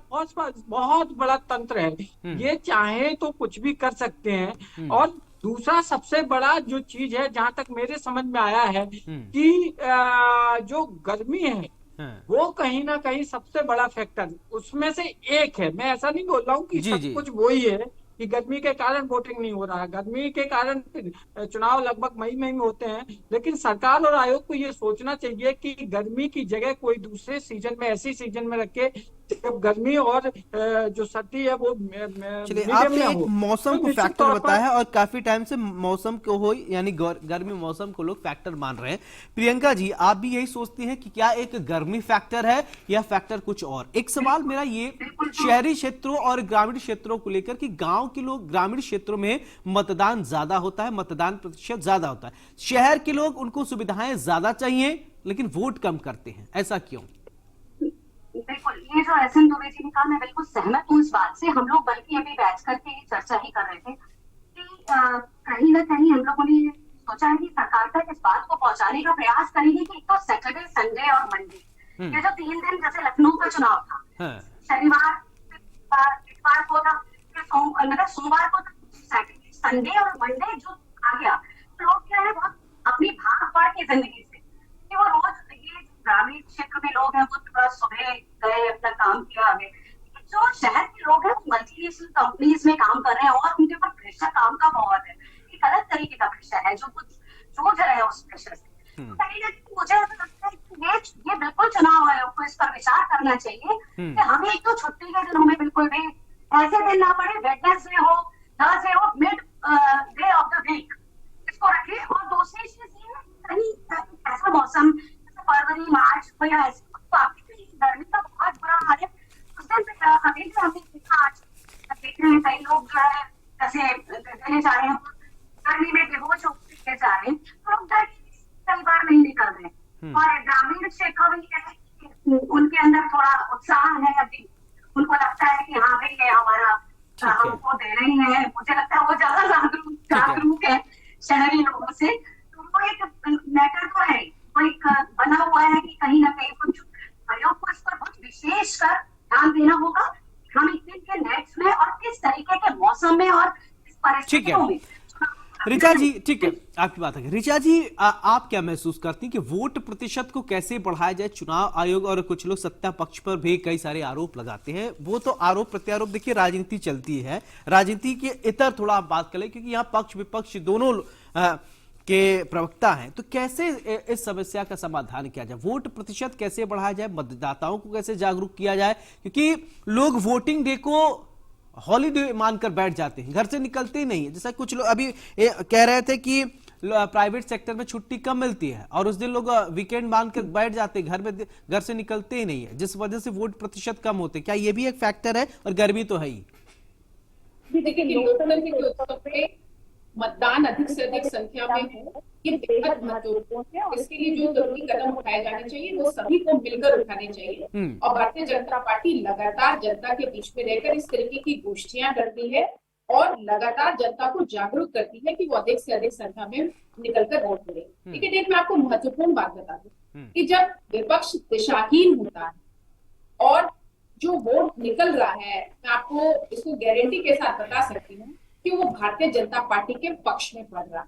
बहुत बड़ा तंत्र है, ये चाहे तो कुछ भी कर सकते हैं। और दूसरा सबसे बड़ा जो चीज है, जहां तक मेरे समझ में आया है कि जो गर्मी है वो कहीं ना कहीं सबसे बड़ा फैक्टर उसमें से एक है। मैं ऐसा नहीं बोल रहा हूँ कि सब कुछ वही है कि गर्मी के कारण वोटिंग नहीं हो रहा है, गर्मी के कारण चुनाव लगभग मई में होते हैं, लेकिन सरकार और आयोग को ये सोचना चाहिए कि गर्मी की जगह कोई दूसरे सीजन में, ऐसी सीजन में रखे जब गर्मी और जो सर्दी है वो चलिए आपने एक मौसम को फैक्टर बताया और काफी टाइम से मौसम को हो यानी गर्मी मौसम को लोग फैक्टर मान रहे हैं। प्रियंका जी, आप भी यही सोचती हैं कि क्या एक गर्मी फैक्टर है या फैक्टर कुछ और? एक सवाल मेरा ये शहरी क्षेत्रों और ग्रामीण क्षेत्रों को लेकर कि गांव के लोग ग्रामीण क्षेत्रों में मतदान ज्यादा होता है, मतदान प्रतिशत ज्यादा होता है, शहर के लोग उनको सुविधाएं ज्यादा चाहिए लेकिन वोट कम करते हैं, ऐसा क्यों? बिल्कुल, ये जो एसएन दुबे जी ने कहा, मैं बिल्कुल सहमत हूँ इस बात से। हम लोग बल्कि अभी बैठ करके ये चर्चा ही कर रहे थे कि कहीं ना कहीं हम लोगों ने सोचा है कि सरकार तक इस बात को पहुंचाने का प्रयास करेंगे कि एक तो सैटरडे, संडे और मंडे, ये जो 3 दिन, जैसे लखनऊ का चुनाव था, शनिवार, इतवार को था, मतलब सोमवार को सैटरडे, संडे और मंडे जो आ गया, तो लोग क्या है बहुत अपनी भाग दौड़ की जिंदगी से कि वो रोज ग्रामीण क्षेत्र में लोग हैं वो थोड़ा सुबह गए, अपना काम किया, हमें जो शहर के लोग हैं वो मल्टीनेशनल कंपनीज में काम कर रहे हैं और उनके ऊपर प्रेशर काम का बहुत है, एक अलग तरीके का प्रेशर है जो कुछ जूझ रहे हैं उस प्रेशर से। कहीं ना कहीं मुझे ऐसा लगता है कि ये बिल्कुल चुनाव आयोग को इस पर विचार करना चाहिए कि हमें एक तो छुट्टी के दिनों में बिल्कुल भी ऐसे दिन ना पड़े, वेडनेसडे हो, थर्सडे हो, mid day of the week इसको रखें। और दूसरी चीज ये कहीं ऐसा मौसम फरवरी, मार्च में गर्मी का बहुत बुरा हाल है, उस दिन अभी जो हमने देखा, आज देख रहे हैं कई लोग जो है कैसे देने जा रहे हैं, गर्मी में बेहोश होकर जा रहे हैं, तो लोग कई बार नहीं निकल रहे। और ग्रामीण क्षेत्रों में क्या है, उनके अंदर थोड़ा उत्साह है, अभी उनको लगता है कि हाँ भाई ये हमारा हमको दे रही है, मुझे लगता है वो ज्यादा जागरूक है शहरी लोगों से, तो वो एक मैटर तो है, वो एक बना हुआ है कि कहीं ना कहीं कुछ आयोग को इस पर बहुत विशेष कर ध्यान देना होगा, हम इस दिन के नेक्स्ट में और किस तरीके के मौसम में और इस परिस्थितियों में। ऋचा जी, ठीक है, आपकी बात है। ऋचा जी, आप क्या महसूस करती हैं कि वोट प्रतिशत को कैसे बढ़ाया जाए? चुनाव आयोग और कुछ लोग सत्ता पक्ष पर भी कई सारे आरोप लगाते हैं, वो तो आरोप प्रत्यारोप, देखिए राजनीति चलती है, राजनीति के इतर थोड़ा आप बात करें क्योंकि यहाँ पक्ष विपक्ष दोनों के प्रवक्ता हैं, तो कैसे इस समस्या का समाधान किया जाए? वोट प्रतिशत कैसे बढ़ाया जाए? मतदाताओं को कैसे जागरूक किया जाए? क्योंकि लोग वोटिंग डे को हॉलीडे मानकर बैठ जाते हैं, घर से निकलते ही नहीं है। जैसा कुछ लोग अभी कह रहे थे कि प्राइवेट सेक्टर में छुट्टी कम मिलती है और उस दिन लोग वीकेंड मानकर बैठ जाते हैं घर में, घर से निकलते ही नहीं है, जिस वजह से वोट प्रतिशत कम होते। क्या ये भी एक फैक्टर है? और गर्मी तो है ही। देखिए, लोकतंत्र के उत्सव पे मतदान अधिक से अधिक संख्या में हो, ये बेहद महत्वपूर्ण है। इसके लिए जो जरूरी कदम उठाए जाने चाहिए वो सभी को मिलकर उठाने चाहिए। और भारतीय जनता पार्टी लगातार जनता के बीच में रहकर इस तरीके की गोष्ठियां करती है और लगातार जनता को जागरूक करती है कि वो अधिक से अधिक संख्या में निकलकर वोट करें। लेकिन एक मैं आपको महत्वपूर्ण बात बता दूं कि जब विपक्ष दिशाहीन होता है और जो वोट निकल रहा है, मैं आपको इसको गारंटी के साथ बता सकती हूँ कि वो भारतीय जनता पार्टी के पक्ष में पड़ रहा है।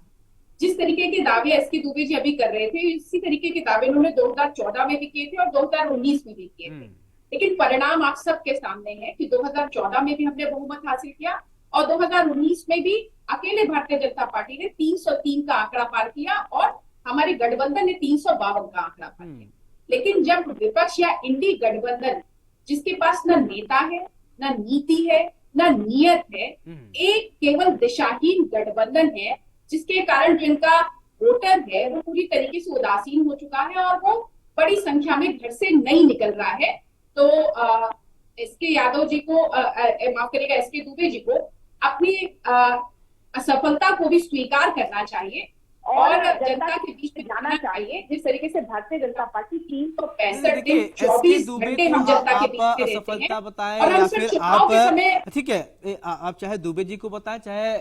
जिस तरीके के दावे एसके दुबे जी अभी कर रहे थे, इसी तरीके के दावे उन्होंने 2014 में भी किए थे और 2019 में भी किए थे। लेकिन परिणाम आप सबके सामने है कि 2014 में भी हमने बहुमत हासिल किया और 2019 में भी अकेले भारतीय जनता पार्टी ने 303 का आंकड़ा पार किया और हमारे गठबंधन ने 352 का आंकड़ा पार किया। लेकिन जब विपक्ष या इंडी गठबंधन, जिसके पास न नेता है, न नीति है, न नियत है, एक केवल दिशाहीन गठबंधन है, जिसके कारण जो इनका वोटर है वो पूरी तरीके से उदासीन हो चुका है और वो बड़ी संख्या में घर से नहीं निकल रहा है। तो एसके यादव जी को, माफ करिएगा, एसके दुबे जी को अपनी असफलता को भी स्वीकार करना चाहिए और जनता के बीच में जाना चाहिए। जिस तरीके से भारतीय जनता पार्टी 365 दिन 24 घंटे हम जनता के बीच में रहते हैं बताएं और हम या सिर्फ फिर चुनाव के समय, ठीक है, आप चाहे दुबे जी को बताएं चाहे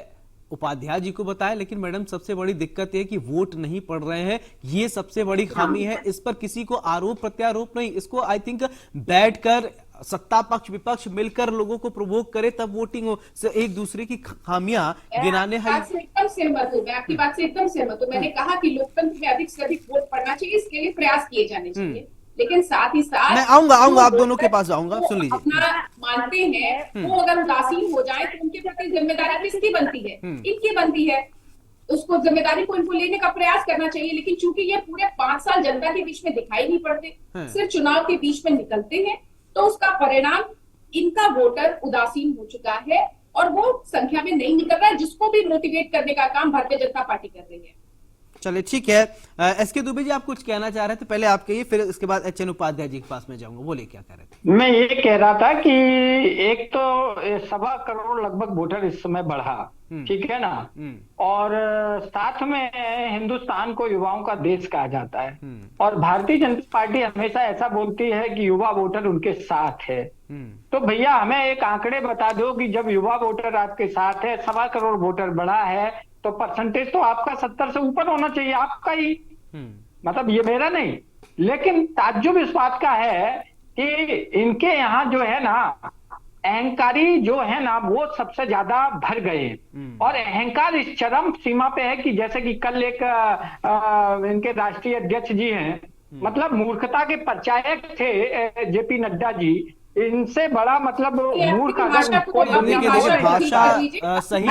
उपाध्याय जी को बताएं, लेकिन मैडम सबसे बड़ी दिक्कत है कि वोट नहीं पड़ रहे हैं, ये सबसे बड़ी खामी है। इस पर किसी को आरोप प्रत्यारोप नहीं, इसको आई थिंक बैठकर सत्ता पक्ष विपक्ष मिलकर लोगों को प्रोवोक करे तब वोटिंग हो, एक दूसरे की खामियां गिनाने है। एकदम सहमत हूँ, मैं आपकी बात से एकदम सहमत हूँ। मैंने कहा कि लोकतंत्र में अधिक से अधिक वोट पड़ना चाहिए, इसके लिए प्रयास किए जाने चाहिए। लेकिन साथ ही साथ मैं आऊंगा आप दोनों के पास आऊंगा, सुन लीजिए। अपना मानते हैं वो अगर उदासीन हो जाए तो उनके प्रति जिम्मेदारी किसकी बनती है? इनकी बनती है। उसको जिम्मेदारी को इनको लेने का प्रयास करना चाहिए। लेकिन चूंकि ये पूरे 5 साल जनता के बीच में दिखाई नहीं पड़ते, सिर्फ चुनाव के बीच में निकलते हैं, तो उसका परिणाम इनका वोटर उदासीन हो चुका है और वो संख्या में नहीं निकल रहा है, जिसको भी मोटिवेट करने का काम भारतीय जनता पार्टी कर रही है। चलिए ठीक है, एसके दुबे जी आप कुछ कहना चाह रहे थे, पहले आप कहिए, फिर इसके बाद एचएन उपाध्याय जी के पास में जाऊंगा। बोलिए क्या कह रहे थे। मैं ये कह रहा था कि एक तो 1.25 करोड़ लगभग वोटर इस समय बढ़ा, ठीक है ना, और साथ में हिंदुस्तान को युवाओं का देश कहा जाता है और भारतीय जनता पार्टी हमेशा ऐसा बोलती है कि युवा वोटर उनके साथ है। तो भैया हमें एक आंकड़े बता दो कि जब युवा वोटर आपके साथ है, 1.25 करोड़ वोटर बढ़ा है, तो परसेंटेज तो आपका 70 से ऊपर होना चाहिए, आपका ही, मतलब ये मेरा नहीं। लेकिन ताज्जुब इस बात का है कि इनके यहाँ जो है ना अहंकारी जो है ना वो सबसे ज्यादा भर गए और अहंकार इस चरम सीमा पे है कि जैसे कि कल एक इनके राष्ट्रीय अध्यक्ष जी हैं, मतलब मूर्खता के परिचायक थे जेपी नड्डा जी, इनसे बड़ा मतलब मूर्ख अगर कोई भाषा सही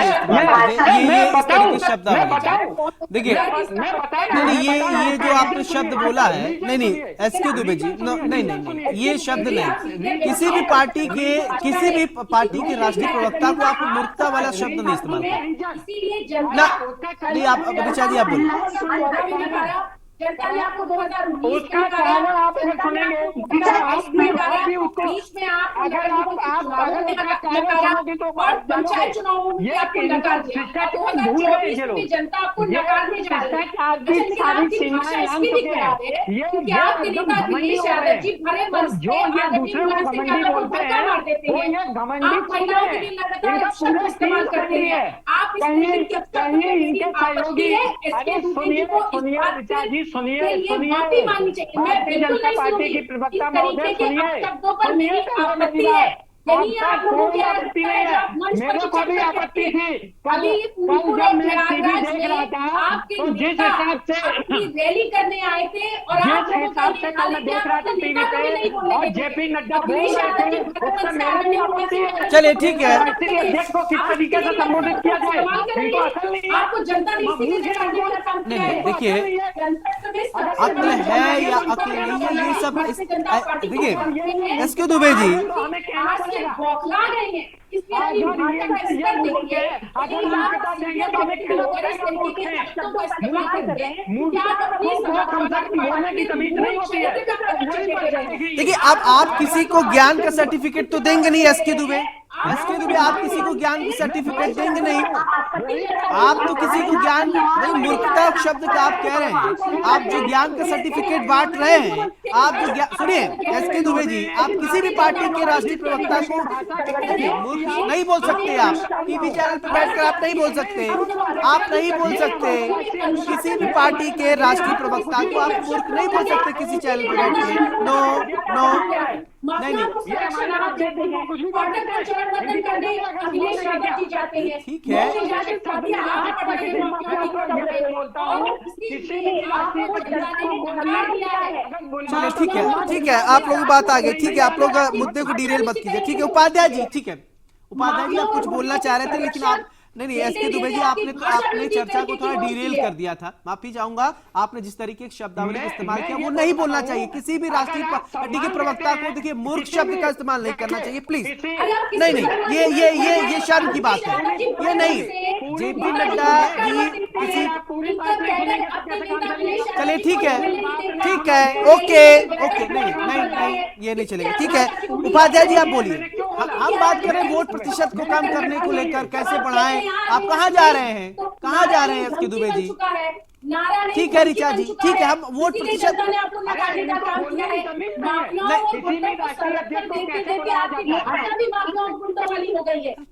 देखिए, ये जो आपने शब्द बोला है, नहीं एसके दुबे जी, नहीं ये शब्द नहीं, किसी भी पार्टी के राष्ट्रीय प्रवक्ता को आप मूर्खता वाला शब्द नहीं इस्तेमाल करें ना। नहीं आप ऋचा जी आप बोलिए। जनता ने आपको 2019 उसका कारण आप सुनेंगे, पंचायत चुनावों में आपको नकार दिया, 2024 में जनता आपको नकारने जा रही है। क्योंकि आपके नेता अखिलेश यादव जी भरे मन से मार देते हैं, आप महिलाओं के लिए लगातार शब्द इस्तेमाल करते हैं, आप सुनिए भारतीय जनता पार्टी की प्रवक्ता महोदय, सुनिए, यही आप लोगों की आपत्ति नहीं है, मेरे को भी आपत्ति थी। कल जब मैं टीवी देख रहा था तो जिस हिसाब से रैली करने आए थे और जिस हिसाब से कल मैं देख रहा था टीवी पे और जेपी नड्डा बोल रहे थे, उससे मेरे भी आपत्ति है। चलिए ठीक है, राष्ट्रीय अध्यक्ष को किस तरीके से संबोधित किया जाए, इनको असल नहीं है। आपको जनता नहीं देखिए, अक्ल है या अक्ल नहीं है, ये सब देखिए एसके दुबे जी, आज से बौखला गए हैं, इसलिए अपनी भाषा का स्तर देखिए। लेकिन आप इस तरीके के शब्दों का इस्तेमाल कर रहे हैं, क्या आप अपनी देखिए, आप किसी को ज्ञान का सर्टिफिकेट तो देंगे नहीं एसके दुबे, एसके दुबे आप किसी को ज्ञान की सर्टिफिकेट देंगे नहीं। आप तो किसी को ज्ञान नहीं, मूर्खता शब्द का आप कह रहे हैं। आप जो ज्ञान का सर्टिफिकेट बांट रहे हैं, आप जो सुनिए एसके दुबे जी, आप किसी भी पार्टी के राष्ट्रीय प्रवक्ता को मूर्ख नहीं बोल सकते। आप टीवी चैनल पर बैठकर आप नहीं बोल सकते, आप नहीं बोल सकते। किसी भी पार्टी के राष्ट्रीय प्रवक्ता को आप मूर्ख नहीं बोल सकते किसी चैनल पर बैठ के। नो नो नहीं ठीक है, चलिए ठीक है, आप लोग बात आ गई। ठीक है, आप लोग मुद्दे को डिरेल मत कीजिए। ठीक है उपाध्याय जी, ठीक है उपाध्याय जी, आप कुछ बोलना चाह रहे थे लेकिन आप नहीं एसके दुबे जी, आपने चर्चा को थोड़ा डिरेल कर दिया था। माफी चाहूंगा, आपने जिस तरीके की शब्दावली का इस्तेमाल किया वो नहीं बोलना चाहिए। किसी भी राष्ट्रीय पार्टी के प्रवक्ता को देखिए मूर्ख शब्द का इस्तेमाल नहीं करना चाहिए प्लीज। नहीं ये शर्म की बात है, ये नहीं। जेपी नड्डा जी किसी, चलिए ठीक है, ओके नहीं ये नहीं चलेगा। ठीक है उपाध्याय जी, आप बोलिए। हम बात करें वोट प्रतिशत को कम करने को लेकर, कैसे बढ़ाएं। आप कहाँ जा रहे हैं, कहाँ जा रहे हैं एसके दुबे जी? ठीक है ऋचा जी, ठीक है, हम वोट प्रतिशत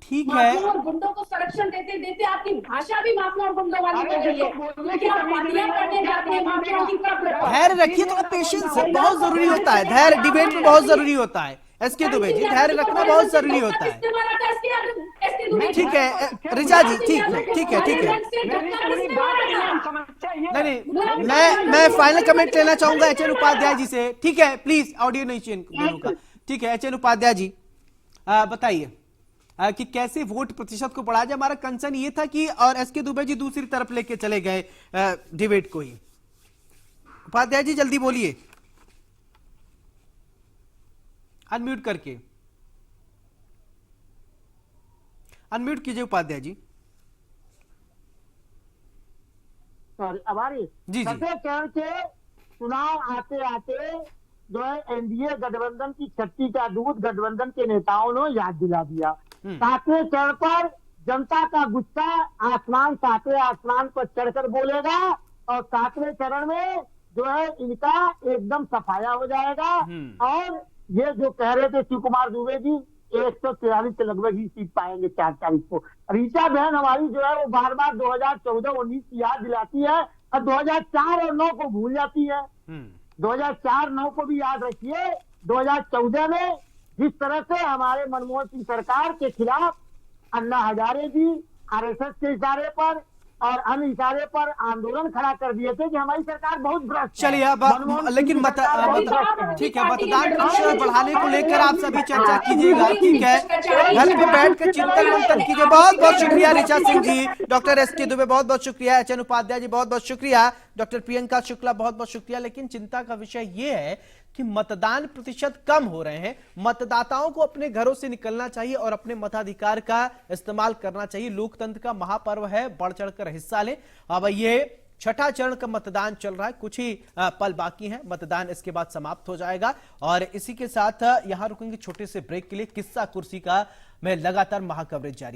ठीक है, गुंडों को संरक्षण देते देते आपकी भाषा भी माफिया और गुंडों वाली हो गई है। धैर्य रखिए, तो पेशेंस बहुत जरूरी होता है, धैर्य डिबेट में बहुत जरूरी होता है। एसके दुबे जी, धैर्य रखना बहुत जरूरी होता है। ठीक है ऋचा जी, ठीक है। नहीं मैं फाइनल कमेंट लेना चाहूंगा एचएन उपाध्याय जी से। ठीक है प्लीज, ऑडियो नहीं चेंज दोनों का। ठीक है एचएन उपाध्याय जी, बताइए कि कैसे वोट प्रतिशत को बढ़ाया जाए। हमारा कंसर्न ये था कि, और एसके दुबे जी दूसरी तरफ लेके चले गए डिबेट को ही। उपाध्याय जी जल्दी बोलिए, अनम्यूट करके अनम्यूट कीजिए उपाध्याय जी। जी छठे चरण के चुनाव आते आते जो है एनडीए गठबंधन की छठी का दूध गठबंधन के नेताओं ने याद दिला दिया। सातवें चरण पर जनता का गुस्सा सातवें आसमान पर चढ़कर बोलेगा और सातवें चरण में जो है इनका एकदम सफाया हो जाएगा। और ये जो कह रहे थे शिव कुमार दुबे जी 143 के लगभग ही सीट पाएंगे 4 तारीख को। रीता बहन हमारी जो है वो बार 2014-19 की याद दिलाती है और 2004 और 9 को भूल जाती है। 2004-9 को भी याद रखिए। 2014 में जिस तरह से हमारे मनमोहन सिंह सरकार के खिलाफ अन्ना हजारे जी आरएसएस के इशारे पर और अन्य इशारे पर आंदोलन खड़ा कर दिए थे कि हमारी सरकार बहुत भ्रष्ट। चलिए अब लेकिन ठीक है, मतदान प्रतिशत बढ़ाने को लेकर आप सभी चर्चा कीजिएगा। ठीक है, घर पे बैठकर चिंतन मंथन कीजिए। बहुत बहुत शुक्रिया ऋचा सिंह जी, डॉक्टर एसके दुबे बहुत बहुत शुक्रिया, एचएन उपाध्याय जी बहुत बहुत शुक्रिया, डॉक्टर प्रियंका शुक्ला बहुत बहुत शुक्रिया। लेकिन चिंता का विषय ये है कि मतदान प्रतिशत कम हो रहे हैं। मतदाताओं को अपने घरों से निकलना चाहिए और अपने मताधिकार का इस्तेमाल करना चाहिए। लोकतंत्र का महापर्व है, बढ़ चढ़कर हिस्सा लें। अब ये छठा चरण का मतदान चल रहा है, कुछ ही पल बाकी हैं, मतदान इसके बाद समाप्त हो जाएगा। और इसी के साथ यहां रुकेंगे छोटे से ब्रेक के लिए। किस्सा कुर्सी का में लगातार महाकवरेज जारी